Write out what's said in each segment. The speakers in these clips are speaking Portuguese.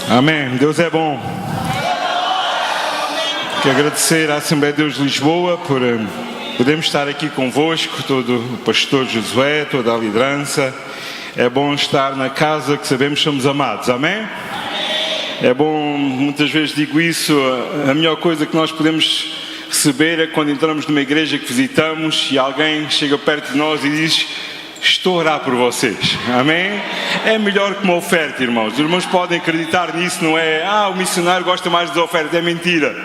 Amém. Deus é bom. Quero agradecer à Assembleia de Deus de Lisboa por podermos estar aqui convosco, todo o pastor Josué, toda a liderança. É bom estar na casa que sabemos que somos amados. Amém? É bom, muitas vezes digo isso, a melhor coisa que nós podemos receber é quando entramos numa igreja que visitamos e alguém chega perto de nós e diz: estou a orar por vocês. Amém? É melhor que uma oferta, irmãos. Os irmãos podem acreditar nisso, não é? O missionário gosta mais das ofertas. É mentira.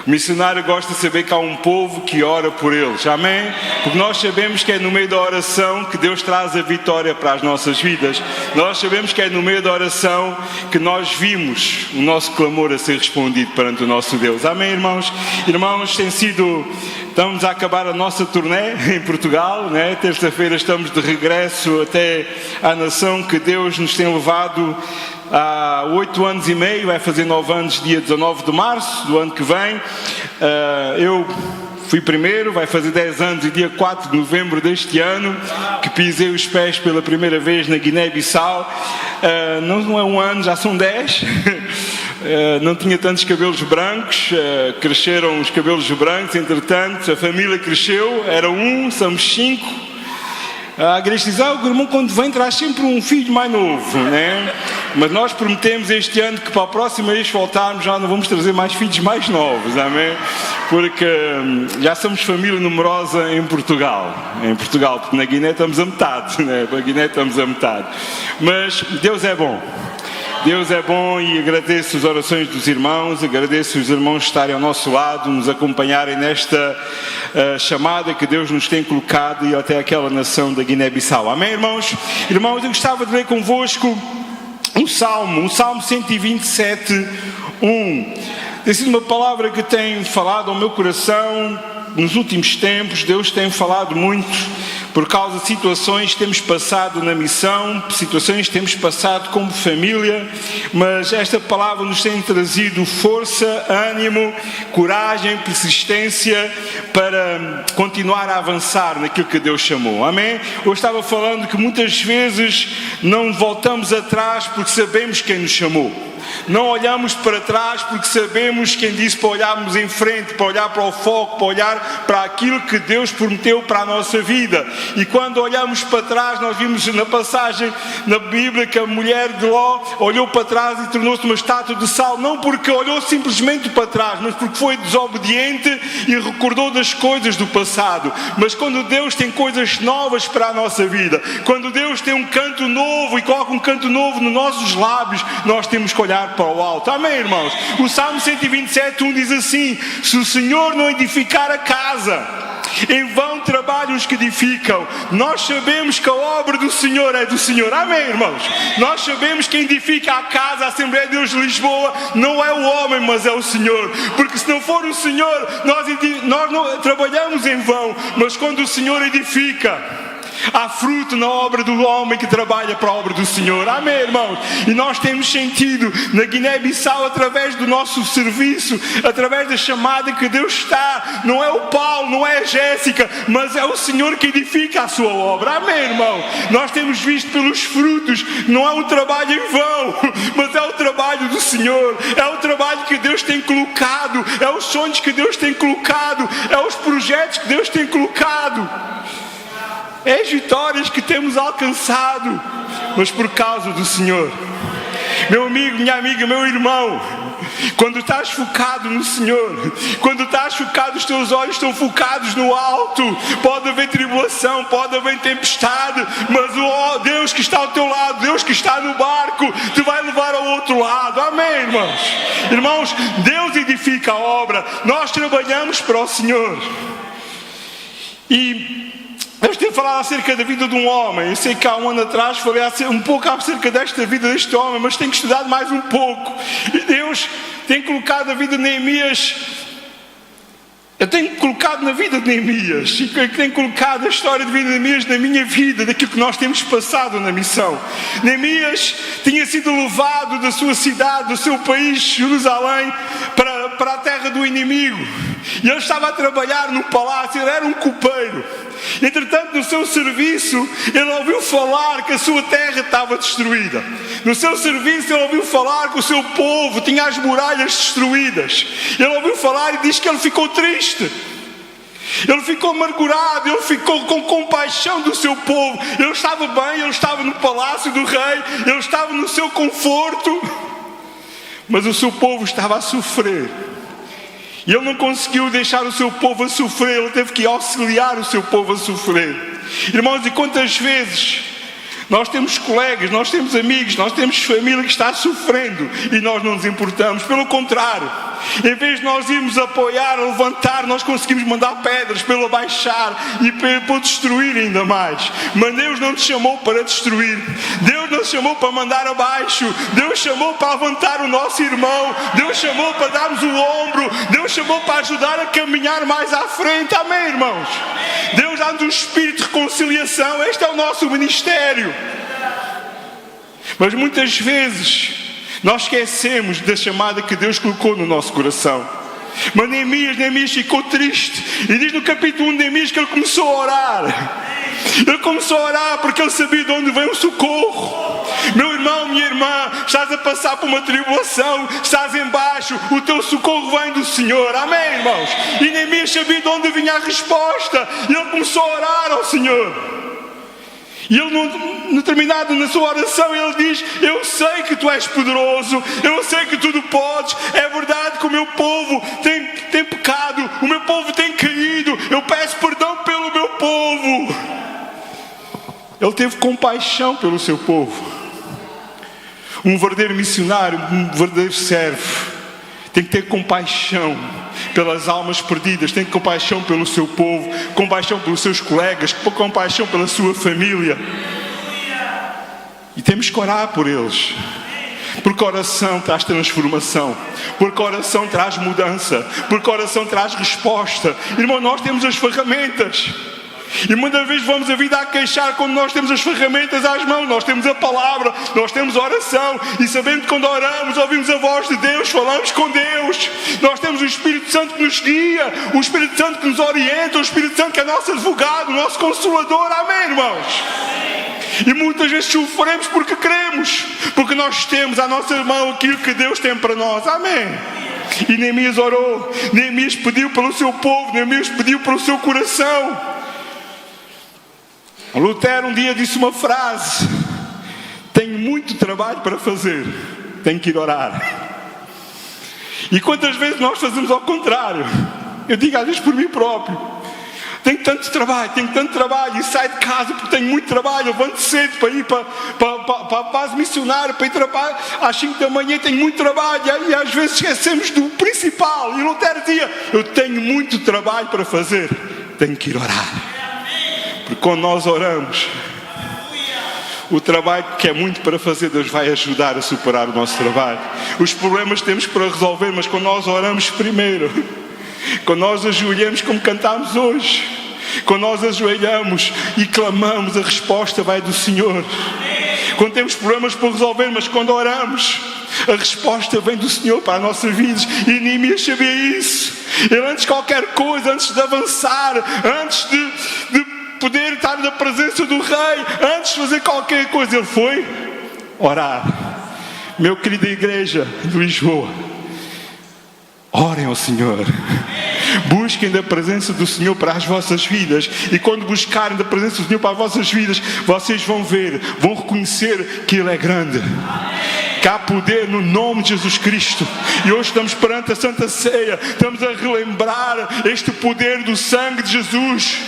O missionário gosta de saber que há um povo que ora por eles. Amém? Porque nós sabemos que é no meio da oração que Deus traz a vitória para as nossas vidas. Nós sabemos que é no meio da oração que nós vimos o nosso clamor a ser respondido perante o nosso Deus. Amém, irmãos? Irmãos, estamos a acabar a nossa turnê em Portugal, né? Terça-feira estamos de regresso até à nação que Deus nos tem levado há 8 anos e meio, vai fazer 9 anos dia 19 de março do ano que vem. Eu fui primeiro, vai fazer 10 anos e dia 4 de novembro deste ano que pisei os pés pela primeira vez na Guiné-Bissau. Não é um ano, já são 10. Não tinha tantos cabelos brancos, cresceram os cabelos brancos, entretanto a família cresceu, era somos 5. A igreja diz: o irmão quando vem traz sempre um filho mais novo, né? Mas nós prometemos este ano que para a próxima vez voltarmos já não vamos trazer mais filhos mais novos, amém? Porque já somos família numerosa em Portugal, porque na Guiné estamos a metade, né? Na Guiné estamos a metade. Mas Deus é bom. Deus é bom e agradeço as orações dos irmãos, agradeço os irmãos estarem ao nosso lado, nos acompanharem nesta chamada que Deus nos tem colocado e até aquela nação da Guiné-Bissau. Amém, irmãos? Irmãos, eu gostava de ler convosco um Salmo 127, 1. Tem sido uma palavra que tem falado ao meu coração nos últimos tempos. Deus tem falado muito por causa de situações que temos passado na missão, situações que temos passado como família, mas esta palavra nos tem trazido força, ânimo, coragem, persistência para continuar a avançar naquilo que Deus chamou. Amém? Eu estava falando que muitas vezes não voltamos atrás porque sabemos quem nos chamou. Não olhamos para trás porque sabemos quem disse para olharmos em frente, para olhar para o foco, para olhar para aquilo que Deus prometeu para a nossa vida. E quando olhamos para trás, nós vimos na passagem na Bíblia que a mulher de Ló olhou para trás e tornou-se uma estátua de sal, não porque olhou simplesmente para trás, mas porque foi desobediente e recordou das coisas do passado. Mas quando Deus tem coisas novas para a nossa vida, quando Deus tem um canto novo e coloca um canto novo nos nossos lábios, nós temos que olhar para o alto. Amém, irmãos? O Salmo 127, 1 diz assim: se o Senhor não edificar a casa, em vão trabalham os que edificam. Nós sabemos que a obra do Senhor é do Senhor. Amém, irmãos? Nós sabemos que quem edifica a casa, a Assembleia de Deus de Lisboa, não é o homem, mas é o Senhor. Porque se não for o Senhor, nós não trabalhamos em vão. Mas quando o Senhor edifica, há fruto na obra do homem que trabalha para a obra do Senhor. Amém, irmãos? E nós temos sentido na Guiné-Bissau, através do nosso serviço, através da chamada que Deus está. Não é o Paulo, não é a Jéssica, mas é o Senhor que edifica a sua obra. Amém, irmão? Nós temos visto pelos frutos, não é um trabalho em vão, mas é o trabalho do Senhor. É o trabalho que Deus tem colocado, é os sonhos que Deus tem colocado, é os projetos que Deus tem colocado. É as vitórias que temos alcançado, mas por causa do Senhor. Meu amigo, minha amiga, meu irmão, quando estás focado no Senhor, quando estás focado, os teus olhos estão focados no alto. Pode haver tribulação, pode haver tempestade, mas o Deus que está ao teu lado, Deus que está no barco, te vai levar ao outro lado. Amém, irmãos? Irmãos, Deus edifica a obra, nós trabalhamos para o Senhor. E Deus tem falado acerca da vida de um homem. Eu sei que há um ano atrás falei um pouco acerca desta vida deste homem, mas tenho estudado mais um pouco. E Deus tem colocado a vida de Neemias. Eu tenho colocado na vida de Neemias, e tenho colocado a história de vida de Neemias na minha vida, daquilo que nós temos passado na missão. Neemias tinha sido levado da sua cidade, do seu país, Jerusalém, para a terra do inimigo. E ele estava a trabalhar no palácio, ele era um copeiro. Entretanto, no seu serviço, ele ouviu falar que a sua terra estava destruída. No seu serviço, ele ouviu falar que o seu povo tinha as muralhas destruídas. Ele ouviu falar e diz que ele ficou triste. Ele ficou amargurado, ele ficou com compaixão do seu povo. Ele estava bem, ele estava no palácio do rei, ele estava no seu conforto, mas o seu povo estava a sofrer. E ele não conseguiu deixar o seu povo a sofrer, ele teve que auxiliar o seu povo a sofrer. Irmãos, e quantas vezes nós temos colegas, nós temos amigos, nós temos família que está sofrendo e nós não nos importamos. Pelo contrário, em vez de nós irmos apoiar, levantar, nós conseguimos mandar pedras para ele abaixar e para destruir ainda mais. Mas Deus não te chamou para destruir. Deus não te chamou para mandar abaixo. Deus chamou para levantar o nosso irmão. Deus chamou para darmos o ombro. Deus chamou para ajudar a caminhar mais à frente. Amém, irmãos? Deus dá-nos um espírito de reconciliação. Este é o nosso ministério. Mas muitas vezes nós esquecemos da chamada que Deus colocou no nosso coração. Mas Neemias ficou triste. E diz no capítulo 1 de Neemias que ele começou a orar. Ele começou a orar porque ele sabia de onde vem o socorro. Meu irmão, minha irmã, estás a passar por uma tribulação, estás em baixo, o teu socorro vem do Senhor. Amém, irmãos? E Neemias sabia de onde vinha a resposta. E ele começou a orar ao Senhor. E ele, determinado na sua oração, ele diz: eu sei que tu és poderoso, eu sei que tudo podes. É verdade que o meu povo tem pecado, o meu povo tem caído. Eu peço perdão pelo meu povo. Ele teve compaixão pelo seu povo. Um verdadeiro missionário, um verdadeiro servo, tem que ter compaixão pelas almas perdidas, tem compaixão pelo seu povo, compaixão pelos seus colegas, compaixão pela sua família. E temos que orar por eles. Porque a oração traz transformação, porque a oração traz mudança, porque a oração traz resposta. Irmão, nós temos as ferramentas. E muitas vezes vamos a vida a queixar quando nós temos as ferramentas às mãos. Nós temos a palavra, nós temos a oração. E sabendo que quando oramos, ouvimos a voz de Deus, falamos com Deus. Nós temos o Espírito Santo que nos guia, o Espírito Santo que nos orienta, o Espírito Santo que é nosso advogado, nosso consolador. Amém, irmãos? E muitas vezes sofremos porque queremos, porque nós temos à nossa mão aquilo que Deus tem para nós. Amém? E Neemias orou, Neemias pediu pelo seu povo, Neemias pediu pelo seu coração. Lutero um dia disse uma frase: tenho muito trabalho para fazer, tenho que ir orar. E quantas vezes nós fazemos ao contrário? Eu digo às vezes por mim próprio: tenho tanto trabalho, e saio de casa porque tenho muito trabalho, eu levanto cedo para ir para a base missionária, para ir trabalhar às 5 da manhã, tenho muito trabalho, e às vezes esquecemos do principal. E Lutero dizia: eu tenho muito trabalho para fazer, tenho que ir orar. Porque quando nós oramos, o trabalho que é muito para fazer, Deus vai ajudar a superar o nosso trabalho. Os problemas temos para resolver, mas quando nós oramos primeiro, quando nós ajoelhamos como cantámos hoje, quando nós ajoelhamos e clamamos, a resposta vai do Senhor. Quando temos problemas para resolver, mas quando oramos, a resposta vem do Senhor para as nossas vidas. E Neemias sabia isso. Ele, antes de qualquer coisa, antes de avançar, antes de poder estar na presença do rei, antes de fazer qualquer coisa, ele foi orar. Meu querido igreja de Lisboa, orem ao Senhor. Busquem da presença do Senhor para as vossas vidas. E quando buscarem da presença do Senhor para as vossas vidas, vocês vão ver, vão reconhecer que Ele é grande, que há poder no nome de Jesus Cristo. E hoje estamos perante a Santa Ceia, estamos a relembrar este poder do sangue de Jesus,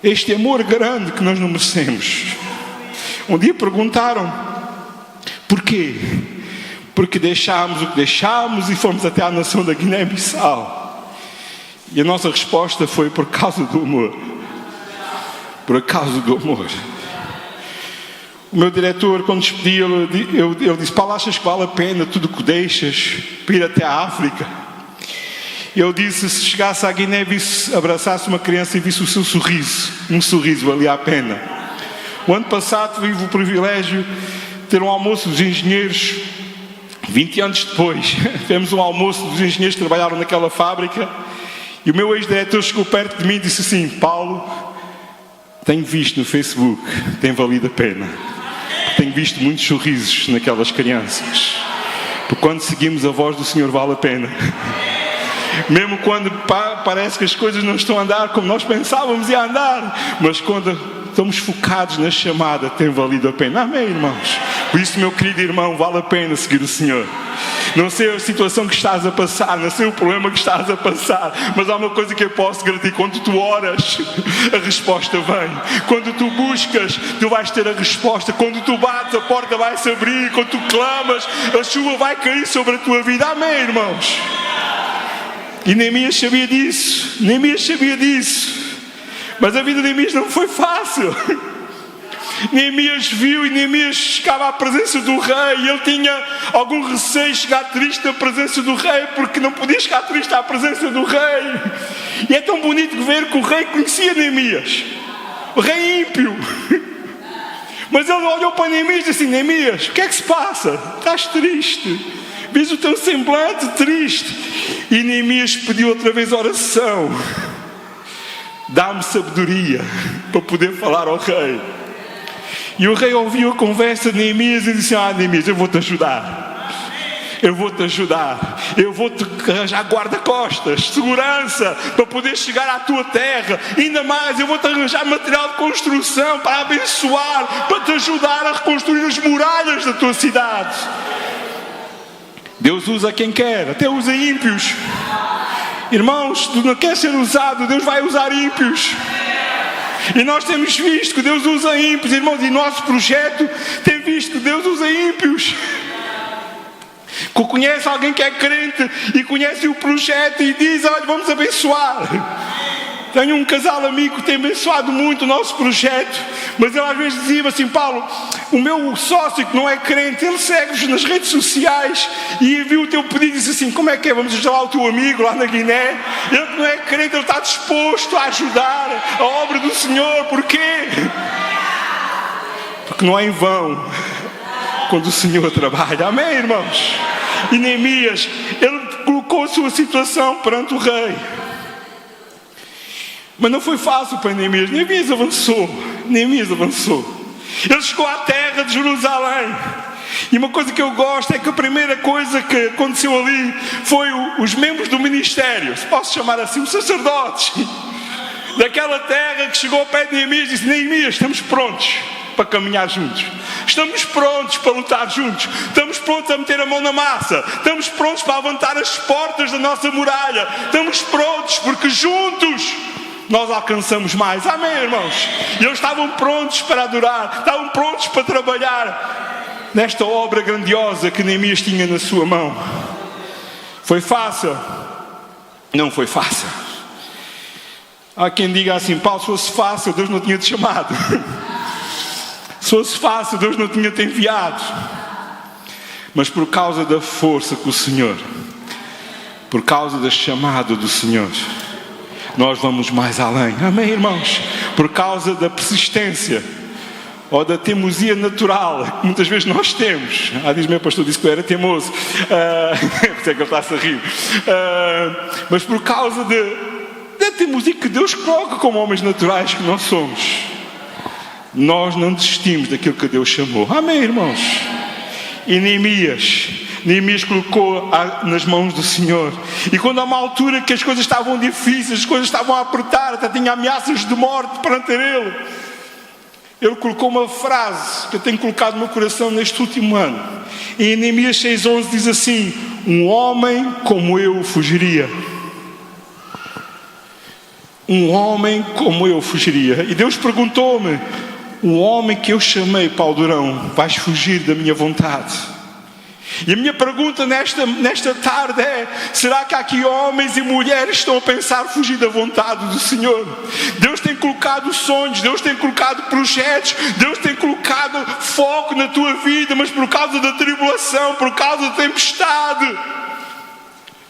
este amor grande que nós não merecemos. Um dia perguntaram: porquê? Porque deixámos o que deixámos e fomos até à nação da Guiné-Bissau. E a nossa resposta foi: por causa do amor. Por causa do amor. O meu diretor, quando despedi, ele disse: Paulo, achas que vale a pena tudo o que deixas para ir até a África? Eu disse: se chegasse à Guiné, abraçasse uma criança e visse o seu sorriso, um sorriso valia a pena. O ano passado tive o privilégio de ter um almoço dos engenheiros. 20 anos depois, tivemos um almoço dos engenheiros que trabalharam naquela fábrica. E o meu ex-diretor chegou perto de mim e disse assim: Paulo, tenho visto no Facebook, tem valido a pena. Tenho visto muitos sorrisos naquelas crianças. Porque quando seguimos a voz do Senhor vale a pena. Mesmo quando parece que as coisas não estão a andar como nós pensávamos ia andar, mas quando estamos focados na chamada, tem valido a pena. Amém, irmãos? Por isso, meu querido irmão, vale a pena seguir o Senhor. Não sei a situação que estás a passar, não sei o problema que estás a passar, mas há uma coisa que eu posso garantir: quando tu oras, a resposta vem. Quando tu buscas, tu vais ter a resposta. Quando tu bates, a porta vai se abrir. Quando tu clamas, a chuva vai cair sobre a tua vida. Amém, irmãos? E Neemias sabia disso. Neemias sabia disso. Mas a vida de Neemias não foi fácil. Neemias viu e Neemias chegava à presença do rei e ele tinha algum receio de chegar triste à presença do rei, porque não podia chegar triste à presença do rei. E é tão bonito ver que o rei conhecia Neemias, o rei ímpio. Mas ele olhou para Neemias e disse assim: Neemias, o que é que se passa? Estás triste? Vês o teu semblante triste? E Neemias pediu outra vez oração: dá-me sabedoria para poder falar ao rei. E o rei ouviu a conversa de Neemias e disse: Neemias, eu vou-te ajudar. Eu vou-te ajudar. Eu vou-te arranjar guarda-costas, segurança, para poder chegar à tua terra. Ainda mais, eu vou-te arranjar material de construção para abençoar, para te ajudar a reconstruir as muralhas da tua cidade. Deus usa quem quer, até usa ímpios. Irmãos, tu não queres ser usado, Deus vai usar ímpios. E nós temos visto que Deus usa ímpios, irmãos, e nosso projeto tem visto que Deus usa ímpios. Que conhece alguém que é crente e conhece o projeto e diz: olha, vamos abençoar. Tenho um casal amigo que tem abençoado muito o nosso projeto, mas ele às vezes dizia assim: Paulo, o meu sócio que não é crente, ele segue-nos nas redes sociais e viu o teu pedido e disse assim: como é que é? Vamos ajudar lá o teu amigo lá na Guiné? Ele que não é crente, ele está disposto a ajudar a obra do Senhor. Porquê? Porque não é em vão quando o Senhor trabalha. Amém, irmãos? E Neemias, ele colocou a sua situação perante o rei. Mas não foi fácil para Neemias. Neemias avançou. Ele chegou à terra de Jerusalém. E uma coisa que eu gosto é que a primeira coisa que aconteceu ali foi os membros do ministério, se posso chamar assim, os sacerdotes daquela terra, que chegou ao pé de Neemias e disse: Neemias, estamos prontos para caminhar juntos. Estamos prontos para lutar juntos. Estamos prontos a meter a mão na massa. Estamos prontos para levantar as portas da nossa muralha. Estamos prontos porque juntos nós alcançamos mais. Amém, irmãos? E eles estavam prontos para adorar, estavam prontos para trabalhar nesta obra grandiosa que Neemias tinha na sua mão. Foi fácil? Não foi fácil. Há quem diga assim: Paulo, se fosse fácil, Deus não tinha te chamado. Se fosse fácil, Deus não tinha te enviado. Mas por causa da força que o Senhor, por causa da chamada do Senhor, nós vamos mais além. Amém, irmãos? Por causa da persistência ou da teimosia natural que muitas vezes nós temos. Diz meu pastor, disse que eu era teimoso. Por isso é que ele está-se a rir. Mas por causa da teimosia que Deus coloca como homens naturais que nós somos, nós não desistimos daquilo que Deus chamou. Amém, irmãos? E Neemias colocou nas mãos do Senhor. E quando há uma altura que as coisas estavam difíceis, as coisas estavam a apertar, até tinha ameaças de morte perante ele colocou uma frase que eu tenho colocado no meu coração neste último ano. Em Neemias 6:11 diz assim: um homem como eu fugiria. Um homem como eu fugiria. E Deus perguntou-me: o homem que eu chamei, Paulo Durão, vais fugir da minha vontade? E a minha pergunta nesta tarde é: será que há aqui homens e mulheres que estão a pensar fugir da vontade do Senhor? Deus tem colocado sonhos, Deus tem colocado projetos, Deus tem colocado foco na tua vida, mas por causa da tribulação, por causa da tempestade,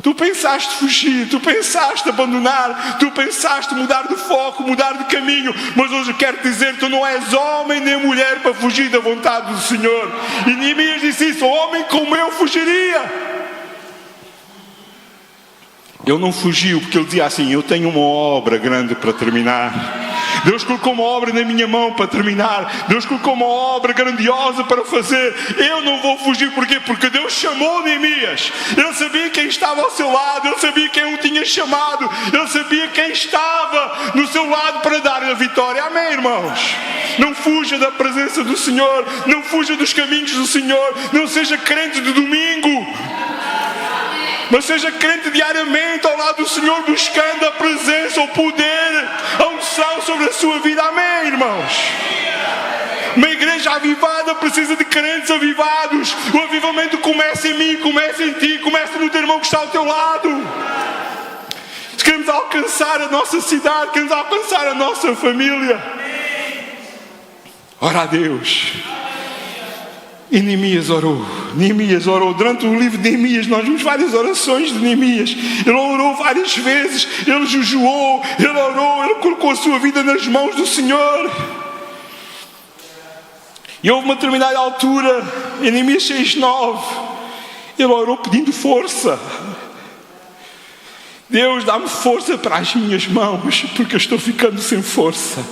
tu pensaste fugir, tu pensaste abandonar, tu pensaste mudar de foco, mudar de caminho. Mas hoje eu quero te dizer: tu não és homem nem mulher para fugir da vontade do Senhor. E Neemias disse isso: homem como eu fugiria. Ele não fugiu, porque ele dizia assim: eu tenho uma obra grande para terminar. Deus colocou uma obra na minha mão para terminar. Deus colocou uma obra grandiosa para fazer. Eu não vou fugir. Porquê? Porque Deus chamou Neemias. Ele sabia quem estava ao seu lado. Ele sabia quem o tinha chamado. Ele sabia quem estava no seu lado para dar-lhe a vitória. Amém, irmãos? Não fuja da presença do Senhor. Não fuja dos caminhos do Senhor. Não seja crente de domingo, mas seja crente diariamente ao lado do Senhor, buscando a presença, o poder, a unção sobre a sua vida. Amém, irmãos? Uma igreja avivada precisa de crentes avivados. O avivamento começa em mim, começa em ti, começa no teu irmão que está ao teu lado. Se queremos alcançar a nossa cidade, queremos alcançar a nossa família, ora a Deus. E Neemias orou. Neemias orou. Durante o livro de Neemias nós vimos várias orações de Neemias. Ele orou várias vezes. Ele jejuou. Ele orou. Ele colocou a sua vida nas mãos do Senhor. E houve uma determinada altura, em Neemias 6:9, ele orou pedindo força. Deus, dá-me força para as minhas mãos, porque eu estou ficando sem força.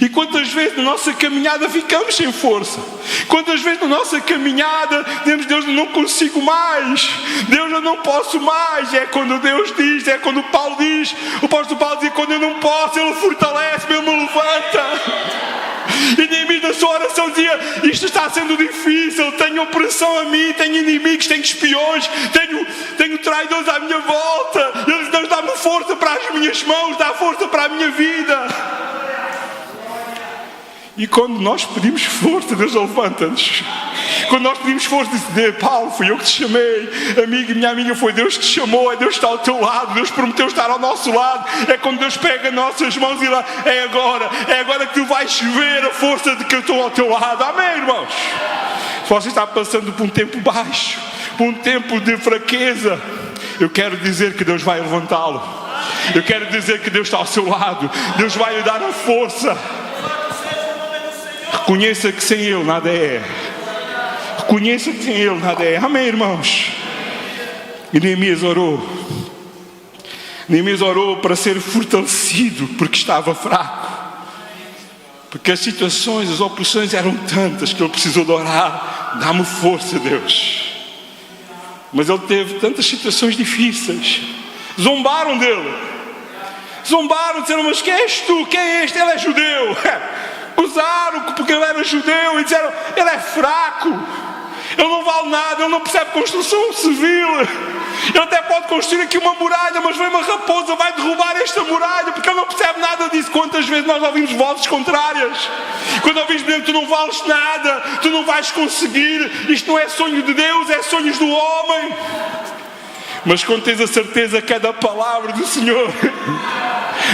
E quantas vezes na nossa caminhada ficamos sem força? Quantas vezes na nossa caminhada dizemos: Deus, eu não consigo mais, Deus, eu não posso mais. É quando Deus diz, é quando Paulo diz, o apóstolo Paulo diz: quando eu não posso, Ele fortalece-me, Ele me levanta. E Neemias na sua oração dizia: isto está sendo difícil, tenho opressão a mim, tenho inimigos, tenho espiões, tenho traidores à minha volta. Ele diz: Deus, dá-me força para as minhas mãos, dá força para a minha vida. E quando nós pedimos força, Deus levanta-nos. Quando nós pedimos força, diz: Paulo, fui eu que te chamei. Amigo e minha amiga, foi Deus que te chamou. É Deus que está ao teu lado. Deus prometeu estar ao nosso lado. É quando Deus pega nossas mãos e lá: é agora que tu vais ver a força de que eu estou ao teu lado. Amém, irmãos? Se você está passando por um tempo baixo, por um tempo de fraqueza, eu quero dizer que Deus vai levantá-lo. Eu quero dizer que Deus está ao seu lado. Deus vai lhe dar a força. Reconheça que sem Ele nada é. Reconheça que sem Ele nada é. Amém, irmãos? E Neemias orou. Neemias orou para ser fortalecido, porque estava fraco. Porque as situações, as opressões eram tantas que ele precisou de orar: dá-me força, Deus. Mas ele teve tantas situações difíceis. Zombaram dele. Zombaram, disseram: mas quem és tu? Quem é este? Ele é judeu. Usaram porque ele era judeu e disseram: ele é fraco, ele não vale nada, ele não percebe construção civil, ele até pode construir aqui uma muralha, mas vem uma raposa, vai derrubar esta muralha, porque ele não percebe nada disso. Quantas vezes nós ouvimos vozes contrárias? Quando ouvimos dizer: tu não vales nada, tu não vais conseguir, isto não é sonho de Deus, é sonhos do homem. Mas quando tens a certeza que é da palavra do Senhor,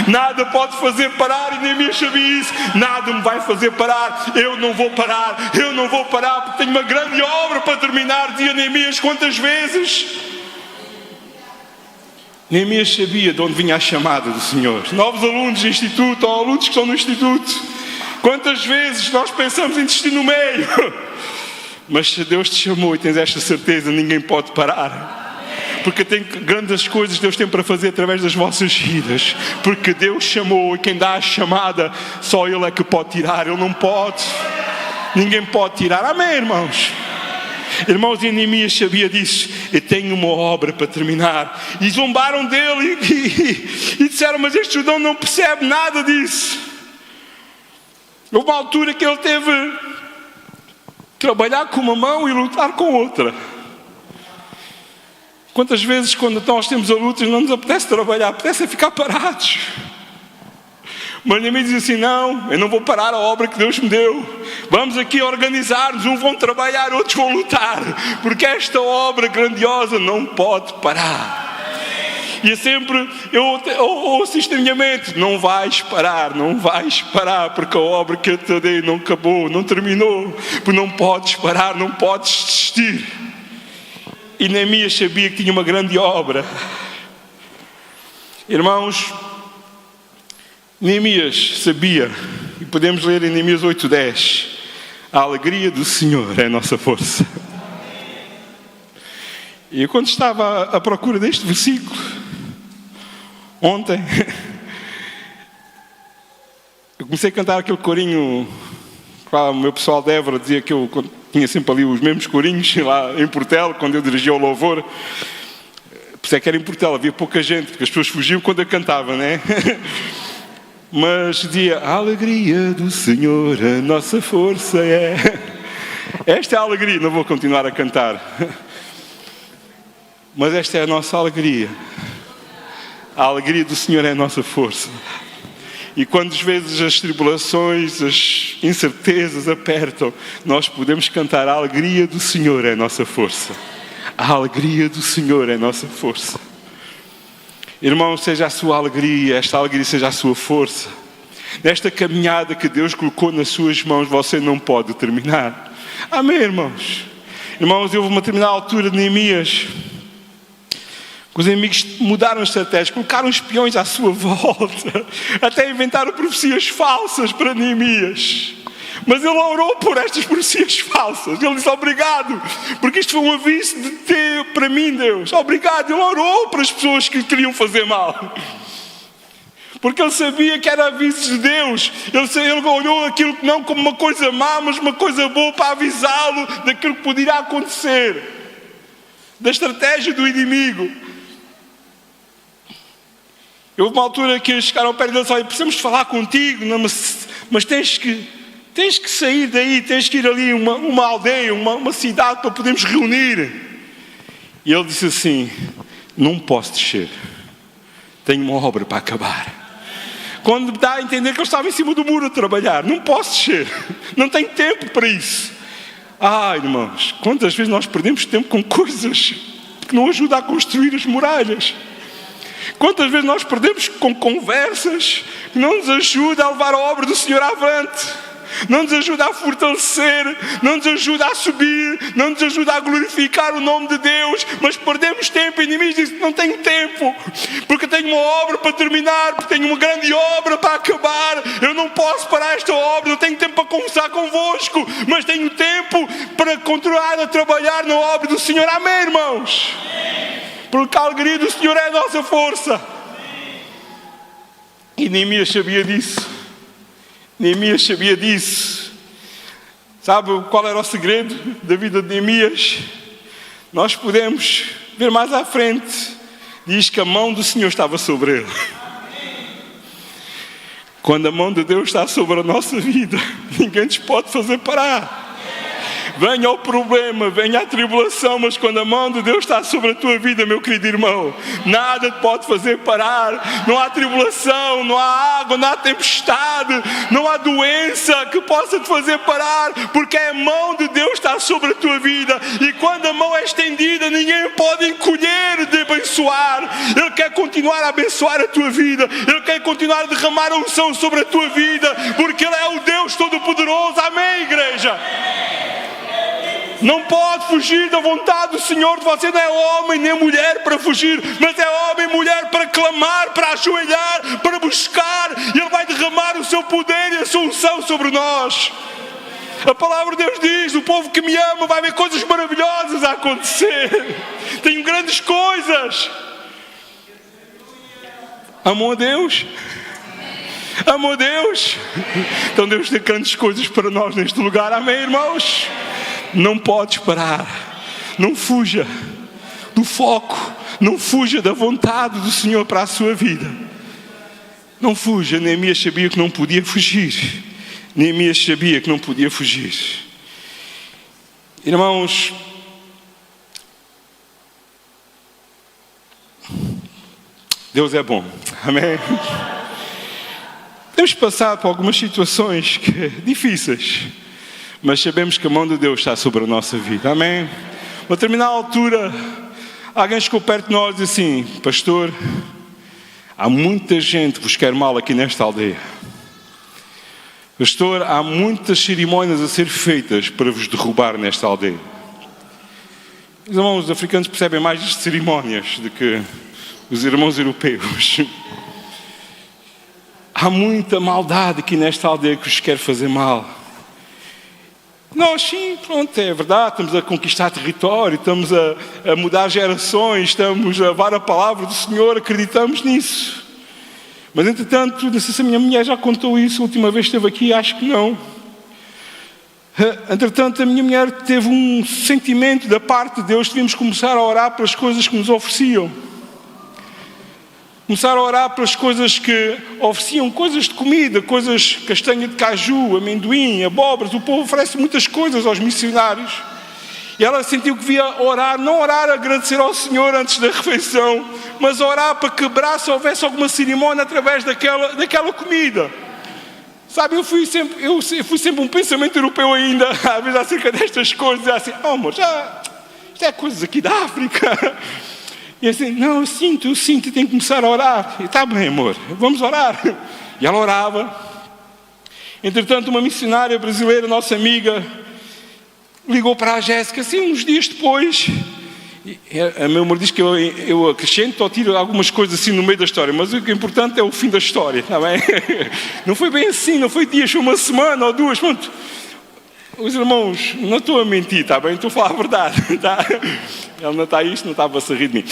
nada pode fazer parar. E Neemias sabia isso: nada me vai fazer parar. Eu não vou parar, porque tenho uma grande obra para terminar. Dizia Neemias quantas vezes. Neemias sabia de onde vinha a chamada do Senhor. Novos alunos de instituto, ou alunos que estão no instituto, quantas vezes nós pensamos em desistir no meio? Mas se Deus te chamou e tens esta certeza, ninguém pode parar. Porque tem grandes coisas que Deus tem para fazer através das vossas vidas. Porque Deus chamou, e quem dá a chamada, só Ele é que pode tirar. Ele não pode. Ninguém pode tirar. Amém, irmãos? Irmãos, e Neemias sabia disso. Eu tenho uma obra para terminar. E zombaram dele e disseram: mas este judeu não percebe nada disso. Houve uma altura que ele teve que trabalhar com uma mão e lutar com outra. Quantas vezes quando nós temos a luta não nos apetece trabalhar, apetece ficar parados. Mas Neemias diz assim: não, eu não vou parar a obra que Deus me deu. Vamos aqui organizar-nos, uns vão trabalhar, outros vão lutar, porque esta obra grandiosa não pode parar. E é sempre, eu ouço isto na minha mente: não vais parar, porque a obra que eu te dei não acabou, não terminou, porque não podes parar, não podes desistir. E Neemias sabia que tinha uma grande obra. Irmãos, Neemias sabia, e podemos ler em Neemias 8:10, a alegria do Senhor é a nossa força. E quando estava à procura deste versículo, Ontem, eu comecei a cantar aquele corinho. O meu pessoal de Évora dizia que eu tinha sempre ali os mesmos corinhos lá em Portela, quando eu dirigia o louvor. Por isso é que era em Portela, havia pouca gente, porque as pessoas fugiam quando eu cantava, né? Mas dizia: a alegria do Senhor, a nossa força é. Esta é a alegria, não vou continuar a cantar. Mas esta é a nossa alegria. A alegria do Senhor é a nossa força. E quando às vezes as tribulações, as incertezas apertam, nós podemos cantar: a alegria do Senhor é a nossa força. A alegria do Senhor é a nossa força. Irmão, seja a sua alegria, esta alegria seja a sua força. Nesta caminhada que Deus colocou nas suas mãos, você não pode terminar. Amém, irmãos? Irmãos, houve uma determinada altura de Neemias, os inimigos mudaram a estratégia, colocaram espiões à sua volta, até inventaram profecias falsas para Neemias. Mas ele orou por estas profecias falsas. Ele disse: obrigado, porque isto foi um aviso de ti para mim, Deus. Obrigado. Ele orou para as pessoas que lhe queriam fazer mal, porque ele sabia que era aviso de Deus. Ele olhou aquilo não como uma coisa má, mas uma coisa boa, para avisá-lo daquilo que poderia acontecer, da estratégia do inimigo. Houve uma altura que eles chegaram ao pé dele e disseram: precisamos falar contigo, não, mas tens que sair daí, tens que ir ali uma aldeia, uma cidade, para podermos reunir. E ele disse assim: não posso descer, tenho uma obra para acabar. Quando dá a entender que ele estava em cima do muro a trabalhar, não posso descer, não tenho tempo para isso. Irmãos, quantas vezes nós perdemos tempo com coisas que não ajudam a construir as muralhas? Quantas vezes nós perdemos com conversas que não nos ajudam a levar a obra do Senhor avante, não nos ajuda a fortalecer, não nos ajuda a subir, não nos ajuda a glorificar o nome de Deus, mas perdemos tempo. E o inimigo diz: não tenho tempo, porque tenho uma obra para terminar, porque tenho uma grande obra para acabar. Eu não posso parar esta obra, não tenho tempo para conversar convosco, mas tenho tempo para continuar a trabalhar na obra do Senhor. Amém, irmãos? Porque a alegria do Senhor é a nossa força. E Neemias sabia disso. Neemias sabia disso. Sabe qual era o segredo da vida de Neemias? Nós podemos ver mais à frente. Diz que a mão do Senhor estava sobre ele. Quando a mão de Deus está sobre a nossa vida, ninguém nos pode fazer parar. Venha o problema, venha a tribulação, mas quando a mão de Deus está sobre a tua vida, meu querido irmão, nada te pode fazer parar. Não há tribulação, não há água, não há tempestade, não há doença que possa te fazer parar, porque a mão de Deus está sobre a tua vida. E quando a mão é estendida, ninguém pode encolher de abençoar. Ele quer continuar a abençoar a tua vida, Ele quer continuar a derramar a unção sobre a tua vida, porque Ele é o Deus Todo-Poderoso. Amém, igreja? Não pode fugir da vontade do Senhor. Você não é homem nem mulher para fugir, mas é homem e mulher para clamar, para ajoelhar, para buscar. E Ele vai derramar o seu poder e a sua unção sobre nós. A palavra de Deus diz: o povo que me ama vai ver coisas maravilhosas a acontecer. Tenho grandes coisas. Amam a Deus? Amam a Deus? Então Deus tem grandes coisas para nós neste lugar. Amém, irmãos? Não podes parar. Não fuja do foco. Não fuja da vontade do Senhor para a sua vida. Não fuja. Neemias sabia que não podia fugir. Neemias sabia que não podia fugir. Irmãos, Deus é bom. Amém? Temos passado por algumas situações difíceis, mas sabemos que a mão de Deus está sobre a nossa vida. Amém? A determinada altura, alguém chegou perto de nós e disse assim: pastor, há muita gente que vos quer mal aqui nesta aldeia. Pastor, há muitas cerimónias a ser feitas para vos derrubar nesta aldeia. Os irmãos africanos percebem mais de cerimónias do que os irmãos europeus. Há muita maldade aqui nesta aldeia que vos quer fazer mal. Nós sim, pronto, é verdade, estamos a conquistar território, estamos a mudar gerações, estamos a levar a palavra do Senhor, acreditamos nisso. Mas, entretanto, não sei se a minha mulher já contou isso a última vez que esteve aqui, acho que não. Entretanto, a minha mulher teve um sentimento da parte de Deus, devíamos começar a orar pelas coisas que nos ofereciam. Começar a orar pelas coisas que ofereciam, coisas de comida, coisas, castanha de caju, amendoim, abóboras. O povo oferece muitas coisas aos missionários. E ela sentiu que devia orar, não orar a agradecer ao Senhor antes da refeição, mas orar para quebrar se houvesse alguma cerimónia através daquela comida. Sabe, eu fui sempre um pensamento europeu ainda, às vezes acerca destas coisas, assim, amor, isto é coisas aqui da África. E assim, não, eu sinto, tenho que começar a orar. E está bem, amor, vamos orar. E ela orava. Entretanto, uma missionária brasileira, nossa amiga, ligou para a Jéssica, assim, uns dias depois. A meu amor diz que eu acrescento ou tiro algumas coisas assim no meio da história, mas o que é importante é o fim da história, está bem? Não foi bem assim, não foi dias, foi uma semana ou duas, pronto. Os irmãos, não estou a mentir, está bem? Estou a falar a verdade, tá? Ela não está isto, não estava a rir de mim.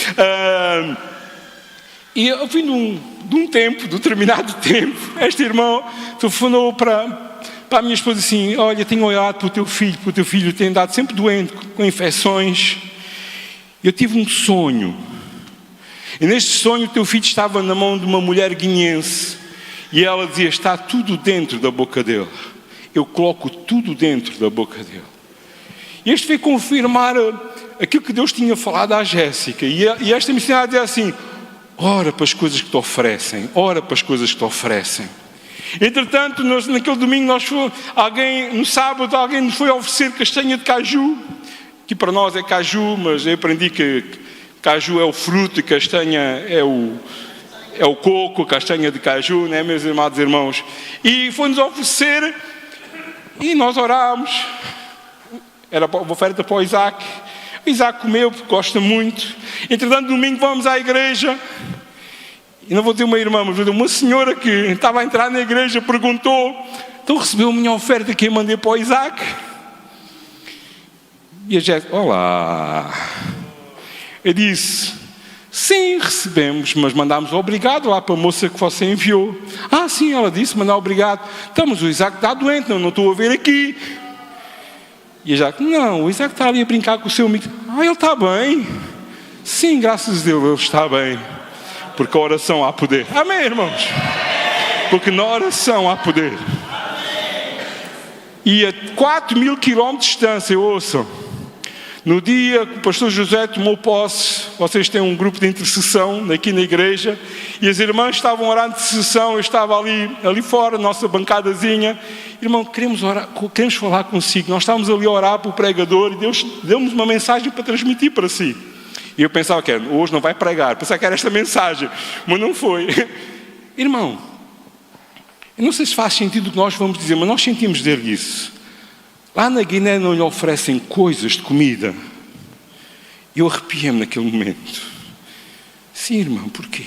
E ao fim de um determinado tempo, esta irmã telefonou para a minha esposa assim, olha, tenho olhado para o teu filho tem andado sempre doente, com infecções. Eu tive um sonho. E neste sonho o teu filho estava na mão de uma mulher guineense. E ela dizia, está tudo dentro da boca dele. Eu coloco tudo dentro da boca dele. E este veio confirmar aquilo que Deus tinha falado à Jéssica. E esta missionária dizia assim, ora para as coisas que te oferecem. Ora para as coisas que te oferecem. Entretanto, naquele domingo, no sábado, alguém nos foi oferecer castanha de caju. Que para nós é caju, mas eu aprendi que caju é o fruto e castanha é o coco, castanha de caju, né, meus amados irmãos? E foi-nos oferecer e nós orámos. Era uma oferta para o Isaac. O Isaac comeu porque gosta muito. Entretanto, domingo vamos à igreja. E não vou dizer uma irmã, mas vou dizer uma senhora que estava a entrar na igreja, perguntou, então recebeu a minha oferta que eu mandei para o Isaac? E a Jéssica, olá. Eu disse, sim, recebemos, mas mandámos obrigado lá para a moça que você enviou. Ah, sim, ela disse, mandar obrigado. Então, mas o Isaac está doente, não estou a ver aqui. E a Jéssica, não, o Isaac está ali a brincar com o seu amigo. Ah, ele está bem. Sim, graças a Deus, ele está bem. Porque a oração há poder. Amém, irmãos? Porque na oração há poder. E a 4.000 quilómetros de distância, ouçam, no dia que o pastor José tomou posse, vocês têm um grupo de intercessão aqui na igreja, e as irmãs estavam a orar de intercessão, eu estava ali fora, nossa bancadazinha, irmão, queremos falar consigo, nós estávamos ali a orar para o pregador, e Deus deu-nos uma mensagem para transmitir para si. E eu pensava que hoje não vai pregar, pensava que era esta mensagem, mas não foi. Irmão, eu não sei se faz sentido o que nós vamos dizer, mas nós sentimos dele isso. Lá na Guiné não lhe oferecem coisas de comida. Eu arrepiei-me naquele momento. Sim, irmão, porquê?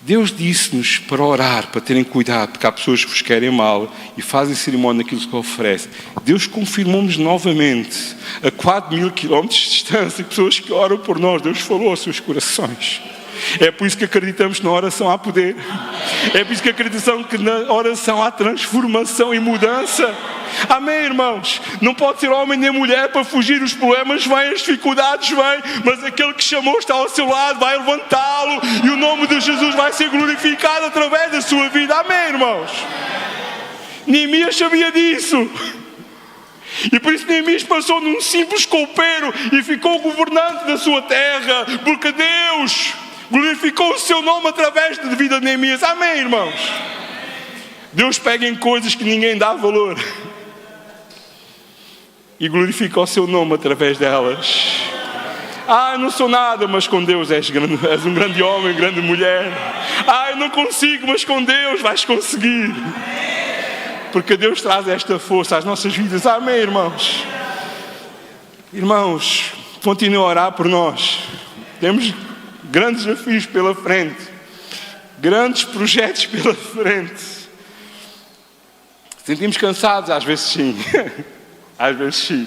Deus disse-nos para orar, para terem cuidado, porque há pessoas que vos querem mal e fazem cerimónia naquilo que oferece. Deus confirmou-nos novamente, a 4.000 quilómetros de distância, pessoas que oram por nós. Deus falou aos seus corações. É por isso que acreditamos que na oração há poder. É por isso que acreditamos que na oração há transformação e mudança. Amém, irmãos? Não pode ser homem nem mulher para fugir dos problemas. Vêm as dificuldades, mas aquele que chamou está ao seu lado, vai levantá-lo e o nome de Jesus vai ser glorificado através da sua vida. Amém, irmãos? Neemias sabia disso. E por isso Neemias passou num simples copeiro e ficou governante da sua terra, porque Deus glorificou o seu nome através da vida de Neemias. Amém, irmãos? Deus pega em coisas que ninguém dá valor e glorifica o seu nome através delas. Eu não sou nada, mas com Deus és um grande homem, grande mulher. Eu não consigo, mas com Deus vais conseguir. Porque Deus traz esta força às nossas vidas. Amém, irmãos? Irmãos, continuem a orar por nós. Temos grandes desafios pela frente. Grandes projetos pela frente. Sentimos cansados? Às vezes sim. Às vezes sim.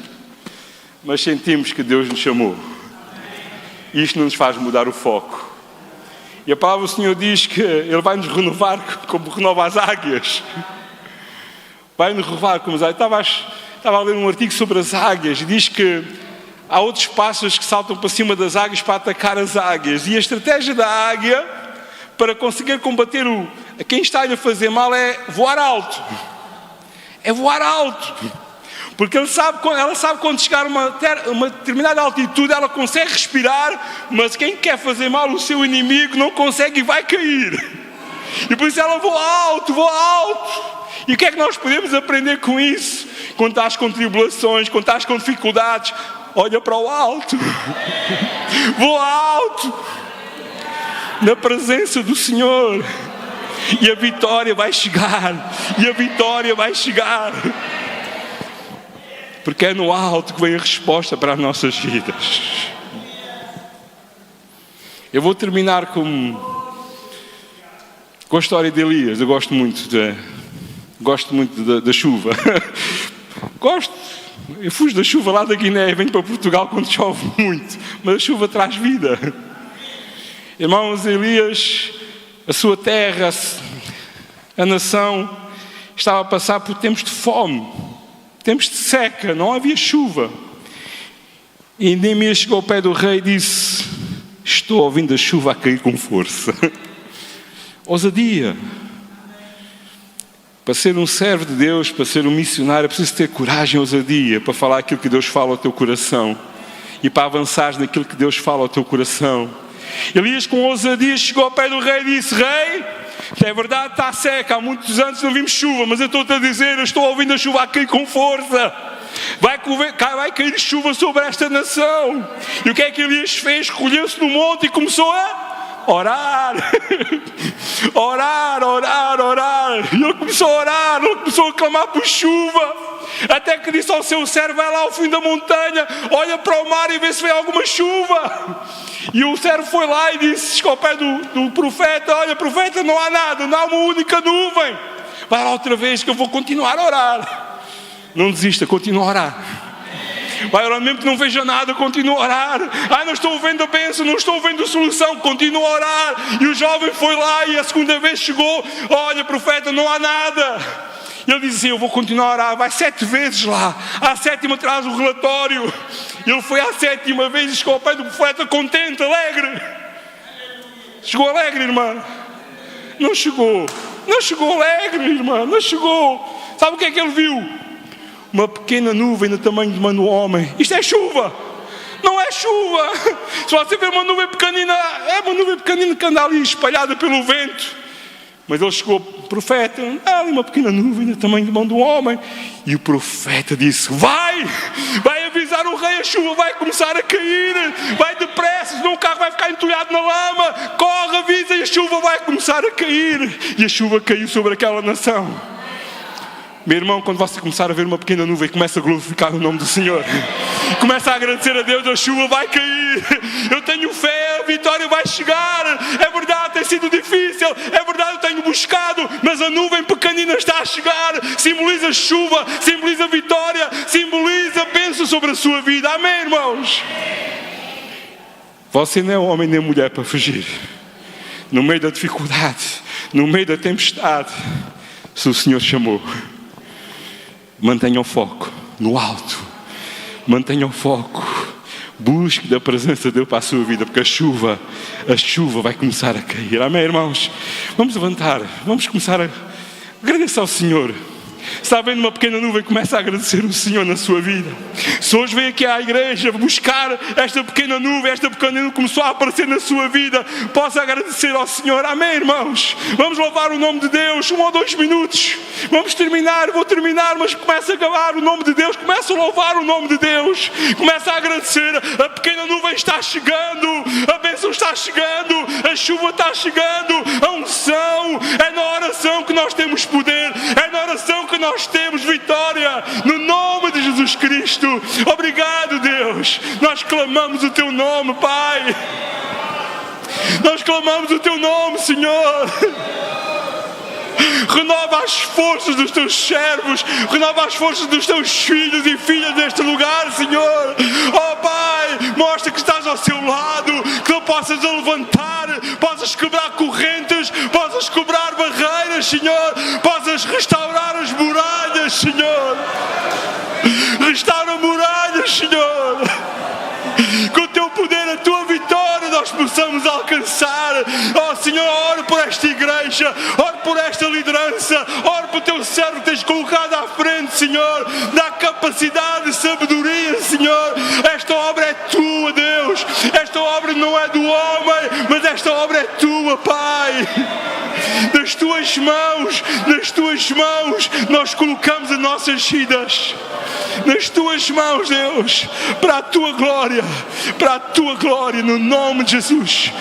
Mas sentimos que Deus nos chamou. E isto não nos faz mudar o foco. E a palavra do Senhor diz que Ele vai nos renovar como renova as águias. Vai nos renovar como as águias. Estava a ler um artigo sobre as águias e diz que há outros pássaros que saltam para cima das águias para atacar as águias. E a estratégia da águia para conseguir combater a quem está-lhe a fazer mal é voar alto. É voar alto. Porque ela sabe quando chegar a uma determinada altitude, ela consegue respirar, mas quem quer fazer mal ao seu inimigo não consegue e vai cair. E por isso ela voa alto, voa alto. E o que é que nós podemos aprender com isso? Quando estás com tribulações, quando estás com dificuldades, olha para o alto. Voa alto. Na presença do Senhor. E a vitória vai chegar. E a vitória vai chegar. Porque é no alto que vem a resposta para as nossas vidas. Eu vou terminar com a história de Elias. Eu gosto muito da chuva. Gosto. Eu fujo da chuva lá da Guiné e venho para Portugal quando chove muito. Mas a chuva traz vida. Irmãos, Elias, a sua terra, a nação, estava a passar por tempos de fome. Tempos de seca, não havia chuva. E Neemias chegou ao pé do rei e disse: estou ouvindo a chuva a cair com força. Ousadia. Para ser um servo de Deus, para ser um missionário, é preciso ter coragem e ousadia para falar aquilo que Deus fala ao teu coração. E para avançar naquilo que Deus fala ao teu coração. Elias com ousadia chegou ao pé do rei e disse: rei, é verdade, está seca, há muitos anos não vimos chuva, mas eu estou-te a dizer, eu estou ouvindo a chuva a cair com força. Vai cair chuva sobre esta nação. E o que é que Elias fez? Recolheu-se no monte e começou a orar. Orar. E ele começou a orar, ele começou a clamar por chuva. Até que disse ao seu servo: vai lá ao fim da montanha, olha para o mar e vê se vem alguma chuva. E o servo foi lá e disse ao pé do profeta: olha, profeta, não há nada, não há uma única nuvem. Vai lá outra vez que eu vou continuar a orar. Não desista, continua a orar. Vai orar mesmo que não veja nada, continua a orar. Não estou vendo a bênção, não estou vendo a solução, continua a orar. E o jovem foi lá e a segunda vez chegou: olha, profeta, não há nada. Ele disse assim: eu vou continuar a orar. Vai 7 vezes lá. À 7ª traz o relatório. Ele foi à 7ª vez e chegou ao pé do profeta contente, alegre. Chegou alegre, irmã? Não chegou. Não chegou alegre, irmã. Não chegou. Sabe o que é que ele viu? Uma pequena nuvem do tamanho de uma do homem. Isto é chuva. Não é chuva. Se você ver uma nuvem pequenina, é uma nuvem pequenina que anda ali espalhada pelo vento. Mas ele chegou: profeta, há ali uma pequena nuvem do tamanho de mão do homem. E o profeta disse: vai avisar o rei, a chuva vai começar a cair. Vai depressa, senão o carro vai ficar entulhado na lama. Corre, avisa, e a chuva vai começar a cair. E a chuva caiu sobre aquela nação. Meu irmão, quando você começar a ver uma pequena nuvem, começa a glorificar o nome do Senhor. Começa a agradecer a Deus, a chuva vai cair. Eu tenho fé, a vitória vai chegar. É verdade, tem sido difícil. É verdade, eu tenho buscado. Mas a nuvem pequenina está a chegar. Simboliza chuva, simboliza vitória, simboliza bênção sobre a sua vida. Amém, irmãos? Você não é homem nem mulher para fugir. No meio da dificuldade, no meio da tempestade, se o Senhor chamou, mantenha o foco no alto. Mantenha o foco. Busque da presença de Deus para a sua vida, porque a chuva vai começar a cair. Amém, irmãos? Vamos levantar. Vamos começar a agradecer ao Senhor. Está vendo uma pequena nuvem? Começa a agradecer o Senhor na sua vida. Se hoje vem aqui à igreja buscar esta pequena nuvem, esta pequena nuvem começou a aparecer na sua vida, possa agradecer ao Senhor. Amém, irmãos? Vamos louvar o nome de Deus. 1 ou 2 minutos. Vamos terminar, vou terminar, mas começa a acabar o nome de Deus. Começa a louvar o nome de Deus. Começa a agradecer. A pequena nuvem está chegando. A bênção está chegando. A chuva está chegando. A unção. É na oração que nós temos poder. É na oração que nós temos vitória, no nome de Jesus Cristo. Obrigado, Deus. Nós clamamos o Teu nome, Pai. Nós clamamos o Teu nome, Senhor. Renova as forças dos Teus servos. Renova as forças dos Teus filhos e filhas deste lugar, Senhor. Oh, Pai, mostra que estás ao seu lado, que tu possas levantar, possas quebrar correntes, possas quebrar barreiras, Senhor, possas restaurar as muralhas, Senhor. Restaura muralhas, Senhor. Com o teu poder, a tua vitória, nós possamos alcançar. Oh Senhor, oro por esta igreja, oro por esta liderança, oro por o teu servo que tens colocado à frente, Senhor. Dá capacidade e sabedoria, Senhor. Esta obra é tua, Deus. Esta obra não é do homem, mas esta obra é tua, Pai. Nas tuas mãos, nós colocamos as nossas vidas. Nas tuas mãos, Deus, para a tua glória, no nome de Jesus.